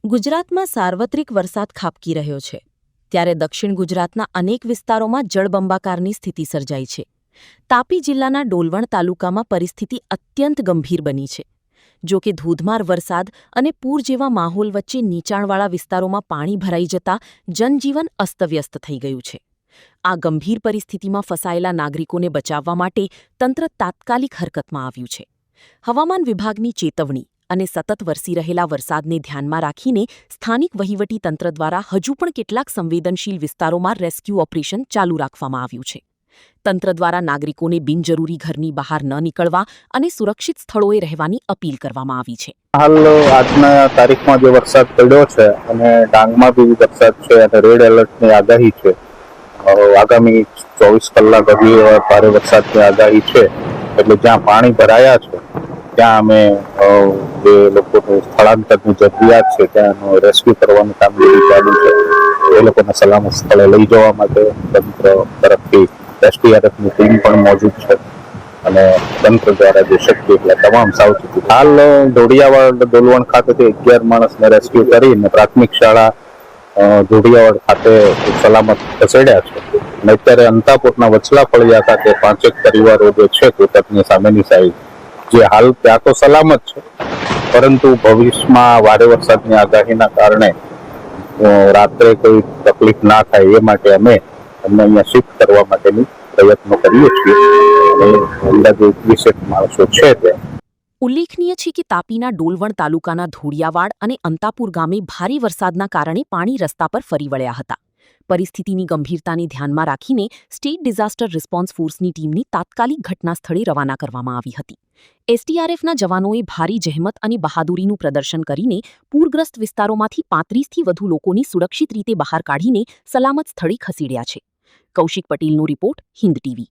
ગુજરાતમાં સાર્વત્રિક વરસાદ ખાબકી રહ્યો છે ત્યારે દક્ષિણ ગુજરાતના અનેક વિસ્તારોમાં જળબંબાકારની સ્થિતિ સર્જાઈ છે। તાપી જિલ્લાના ડોલવણ તાલુકામાં પરિસ્થિતિ અત્યંત ગંભીર બની છે। જો કે ધોધમાર વરસાદ અને પૂર જેવા માહોલ વચ્ચે નીચાણવાળા વિસ્તારોમાં પાણી ભરાઈ જતા જનજીવન અસ્તવ્યસ્ત થઈ ગયું છે। આ ગંભીર પરિસ્થિતિમાં ફસાયેલા નાગરિકોને બચાવવા માટે તંત્ર તાત્કાલિક હરકતમાં આવ્યું છે। હવામાન વિભાગની ચેતવણી અને સતત વરસી રહેલા વરસાદને ધ્યાનમાં રાખીને સ્થાનિક વહીવટીતંત્ર દ્વારા હજુ પણ કેટલાક સંવેદનશીલ વિસ્તારોમાં રેસ્ક્યુ ઓપરેશન ચાલુ રાખવામાં આવ્યું છે। તંત્ર દ્વારા નાગરિકોને બિનજરૂરી ઘરની બહાર ન નીકળવા અને સુરક્ષિત સ્થળોએ રહેવાની અપીલ કરવામાં આવી છે। હાલ આજના તારીખમાં જે વરસાદ પડ્યો છે અને ડાંગમાં બી વરસાદ છે અને રેડ એલર્ટની આગાહી છે। આગામી 24 કલાક હજી ભારે વરસાદની આગાહી છે, એટલે જ્યાં પાણી ભરાયા છે ત્યાં અમે જે લોકોને સ્થળાંતરની જરૂરિયાત છે ત્યાં રેસ્ક્યુ કરવાની કામગીરી ચાલુ છે। એ લોકોને સલામત સ્થળે લઈ જવા માટે તંત્ર તરફથી એસડીઆરએફની ટીમ પણ મોજૂદ છે અને તંત્ર દ્વારા જે શક્ય એટલે તમામ સાવચેતી। હાલ ધોડિયાવાડ ડોલવણ ખાતેથી 11 માણસને રેસ્ક્યુ કરીને પ્રાથમિક શાળા ધોડિયાવાડ ખાતે સલામત ખસેડ્યા છે અને અત્યારે અંતાપુરના વચલા ફળિયા ખાતે 5 પરિવારો જે છે કોટકની સામેની સાઈડ, જે હાલ ત્યાં તો સલામત છે, પરંતુ ભવિષ્યમાં ભારે વરસાદની આગાહીના કારણે રાત્રે કોઈ તકલીફ ના થાય એ માટે અમે એમને અહીંયા શિફ્ટ કરવા માટેની પ્રયત્નો કરીએ છીએ અને અંદાજે 20 માણસો છે ત્યાં। ઉલ્લેખનીય છે કે તાપીના ડોલવણ તાલુકાના ધોડિયાવાડ અને અંતાપુર ગામે ભારે વરસાદના કારણે પાણી રસ્તા પર ફરી વળ્યા હતા। પરિસ્થિતિની ગંભીરતાને ધ્યાનમાં રાખીને સ્ટેટ ડિઝાસ્ટર રિસ્પોન્સ ફોર્સની ટીમની તાત્કાલિક ઘટના સ્થળે રવાના કરવામાં આવી હતી। એસડીઆરએફના જવાનોએ ભારી જહેમત અને બહાદુરીનું પ્રદર્શન કરીને પૂરગ્રસ્ત વિસ્તારોમાંથી 35થી વધુ લોકોની સુરક્ષિત રીતે બહાર કાઢીને સલામત સ્થળે ખસેડ્યા છે। કૌશિક પટેલનો રિપોર્ટ, હિન્દ ટીવી।